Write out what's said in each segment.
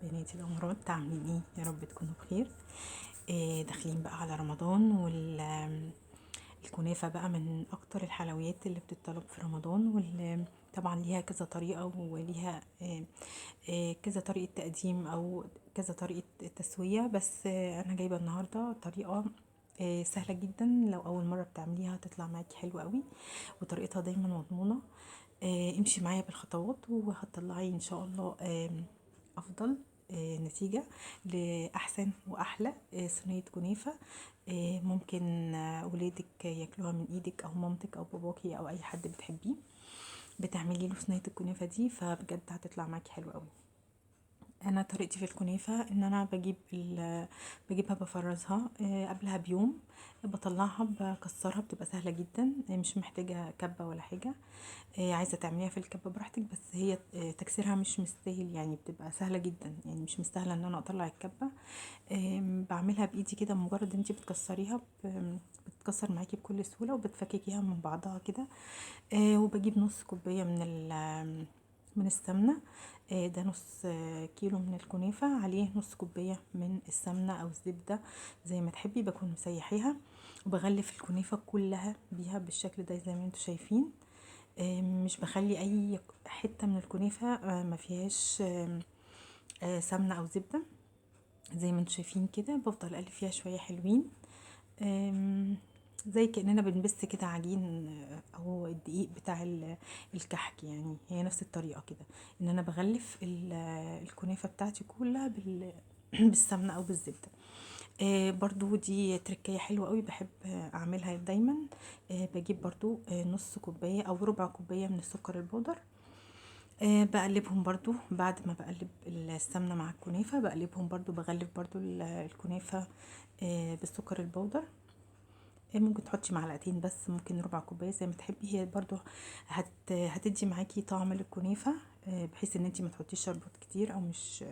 بناتي الأمارات عاملين ايه؟ يا رب تكونوا بخير. داخلين بقى على رمضان، والكنافة بقى من أكتر الحلويات اللي بتطلب في رمضان، طبعا ليها كذا طريقة، وليها كذا طريقة تقديم أو كذا طريقة تسوية. بس أنا جايبة النهاردة طريقة سهلة جدا. لو أول مرة بتعمليها هتطلع معاكي حلوة قوي، وطريقتها دايما مضمونة. امشي معايا بالخطوات وهتطلعي ان شاء الله افضل نتيجة لأحسن وأحلى صينية كنافة. ممكن ولادك ياكلوها من ايدك، او مامتك او باباكي او اي حد بتحبيه بتعملي له صينية الكنافة دي، فبجد هتطلع معاكي حلوة قوي. انا طريقتي في الكنافه ان انا بجيبها بفرزها قبلها بيوم، بطلعها بكسرها، بتبقى سهله جدا، مش محتاجه كبه ولا حاجه. عايزه تعمليها في الكبه براحتك، بس هي تكسيرها مش مستاهل، يعني بتبقى سهله جدا، يعني مش مستاهله ان انا اطلع الكبه. بعملها بايدي كده، مجرد انتي بتكسريها بتتكسر معاكي بكل سهوله، وبتفككيها من بعضها كده. وبجيب نص كوبايه من السمنه. ده نص كيلو من الكنافة، عليه نص كوباية من السمنة أو الزبدة زي ما تحبي. بكون مسيحيها وبغلف الكنافة كلها بيها بالشكل ده زي ما انتوا شايفين. مش بخلي أي حتة من الكنافة ما فيهاش سمنة أو زبدة. زي ما انتوا شايفين كده بفضل أقلب فيها شوية حلوين، زي كأننا بنبس كده عجين، او الدقيق بتاع الكحك. يعني هي نفس الطريقة كده، ان انا بغلف الكنافة بتاعتي كلها بالسمنة او بالزبدة. برضو دي تركية حلوة قوي، بحب اعملها دايما. بجيب برضو نص كوباية او ربع كوباية من السكر البودر. بقلبهم برضو بعد ما بقلب السمنة مع الكنافة، بقلبهم برضو، بغلف برضو الكنافة بالسكر البودر. ممكن تحطي معلقتين بس، ممكن ربع كوبايه زي ما تحبي. هي برضو هتدي معاكي طعم للكنافه، بحيث ان انتي ما تحطيش شربات كتير، او مش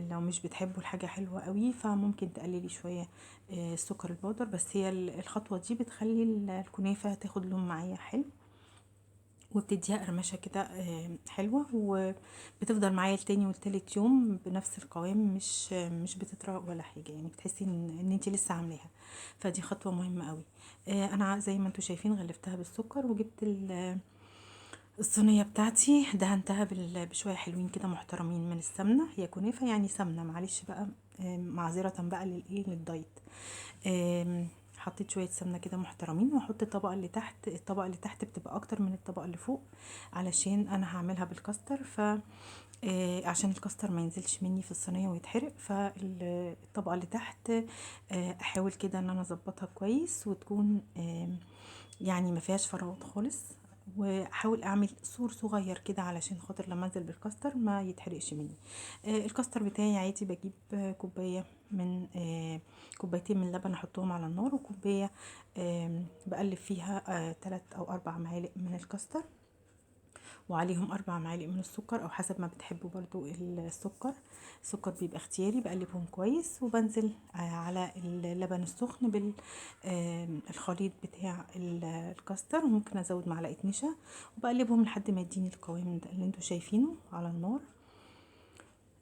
لو مش بتحبوا الحاجه حلوه قوي فممكن تقللي شويه السكر البودر. بس هي الخطوه دي بتخلي الكنافه تاخد لون معايا حلو، وبتديها قرمشه كده حلوه، وبتفضل معايا التاني والتالت يوم بنفس القوام، مش بتطرى ولا حاجه، يعني بتحسي ان انتي لسه عاملاها. فدي خطوه مهمه قوي. انا زي ما انتوا شايفين غلفتها بالسكر، وجبت الصينيه بتاعتي دهنتها بشويه حلوين كده محترمين من السمنه. هي كنافه يعني سمنه، معلش بقى معذره بقى للدايت. حطيت شويه سمنه كده محترمين، واحط الطبقه اللي تحت. الطبقه اللي تحت بتبقى اكتر من الطبقه اللي فوق، علشان انا هعملها بالكاستر. عشان الكاستر ما ينزلش مني في الصينيه ويتحرق، فالطبقه اللي تحت احاول كده ان انا اظبطها كويس، وتكون يعني ما فيهاش فراغات خالص. واحاول اعمل سور صغير كده علشان خاطر لما انزل بالكاستر ما يتحرقش مني. الكاستر بتاعي عادي، بجيب كوبايه من كوبايتين من لبن احطهم على النار، وكوبايه بقلب فيها 3 أو 4 معالق من الكاستر، وعليهم 4 معالق من السكر، او حسب ما بتحبوا برضو السكر. السكر بيبقى اختياري. بقلبهم كويس، وبنزل على اللبن السخن بالخليط بتاع الكاستر، وممكن ازود معلقه نشا، وبقلبهم لحد ما يديني القوام ده اللي انتوا شايفينه على النار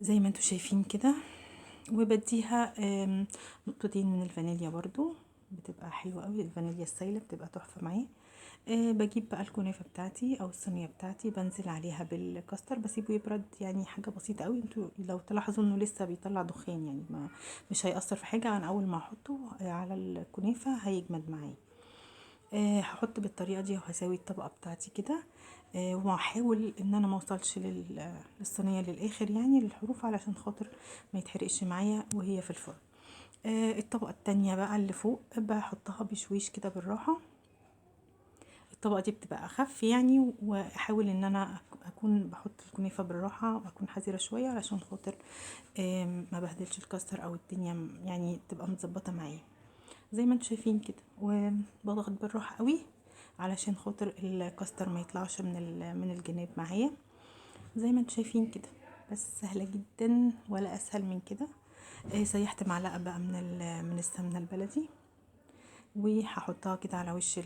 زي ما انتوا شايفين كده. وبديها نقطتين من الفانيليا برضو، بتبقى حلوة قوي. الفانيليا السايلة بتبقى تحفة معاه. بجيب بقى الكنافة بتاعتي او الصينية بتاعتي، بنزل عليها بالكاستر، بسيبه يبرد، يعني حاجة بسيطة قوي. انتوا لو تلاحظوا انه لسه بيطلع دخان، يعني ما مش هيأثر في حاجة. انا اول ما احطه على الكنافة هيجمد معايا. هحط بالطريقه دي، وهساوي الطبقه بتاعتي كده. وهحاول ان انا ما اوصلش للصينيه للاخر، يعني للحروف، علشان خاطر ما يتحرقش معايا وهي في الفرن. الطبقه التانية بقى اللي فوق بحطها بشويش كده بالراحه. الطبقه دي بتبقى اخف يعني، واحاول ان انا اكون بحط الكنافه بالراحه، واكون حذره شويه علشان خاطر ما بهدلش الكاستر، او الدنيا يعني تبقى متظبطه معايا زي ما انتوا شايفين كده. وبضغط بالراحه قوي علشان خاطر الكاستر ما يطلعش من الجناب معايا زي ما انتوا شايفين كده. بس سهله جدا، ولا اسهل من كده. سيحت معلقه بقى من السمنه البلدي، وهحطها كده على وش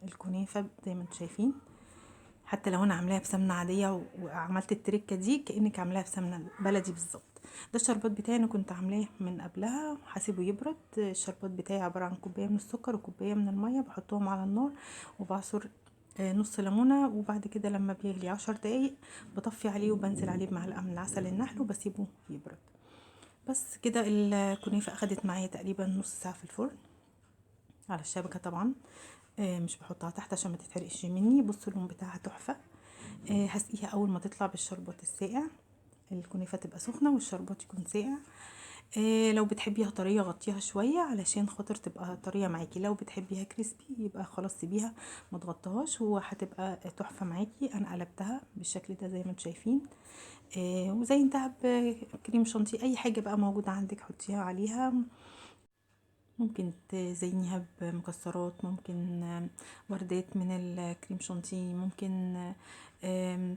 الكنافه زي ما انتوا شايفين. حتى لو انا عاملاها بسمنه عاديه وعملت التركه دي كانك عاملاها بسمنه بلدي بالظبط. ده الشربات بتاعي، انا كنت عاملاه من قبلها، هسيبه يبرد. الشربات بتاعي عباره عن كوبايه من السكر وكوبايه من الميه، بحطهم على النار وبعصر نص ليمونه، وبعد كده لما بيغلي 10 دقايق بطفي عليه وبنزل عليه بمعلقه من عسل النحل وبسيبه يبرد. بس كده الكنافه اخدت معايا تقريبا نص ساعه في الفرن على الشبكه طبعا. مش بحطها تحت عشان ما تتحرقش مني. بصوا اللون بتاعها تحفه. هسقيها اول ما تطلع بالشربات الساقع. الكنافه تبقى سخنه والشربات يكون ساقع. لو بتحبيها طريه غطيها شويه علشان خاطر تبقى طريه معاكي. لو بتحبيها كريسبي يبقى خلاص سيبيها ما تغطيهاش وهتبقى تحفه معاكي. انا قلبتها بالشكل ده زي ما انتم شايفين. وزينتها بكريم شانتيه، اي حاجه بقى موجوده عندك حطيها عليها. ممكن تزينيها بمكسرات، ممكن وردات من الكريم شانتيه، ممكن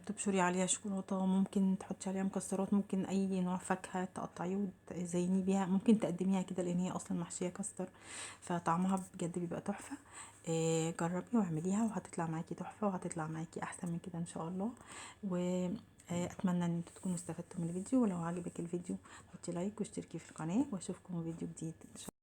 تبشري عليها شوكولاته، ممكن تحطي عليها مكسرات، ممكن اي نوع فاكهه تقطعيه وتزيني بيها، ممكن تقدميها كده لان هي اصلا محشيه كاستر فطعمها بجد بيبقى تحفه. جربي واعمليها وهتطلع معاكي تحفه وهتطلع معاكي احسن من كده ان شاء الله. و اتمنى ان انتوا تكونوا استفدتوا من الفيديو، ولو عجبك الفيديو حطي لايك واشتركي في القناه، واشوفكم في فيديو جديد ان شاء الله.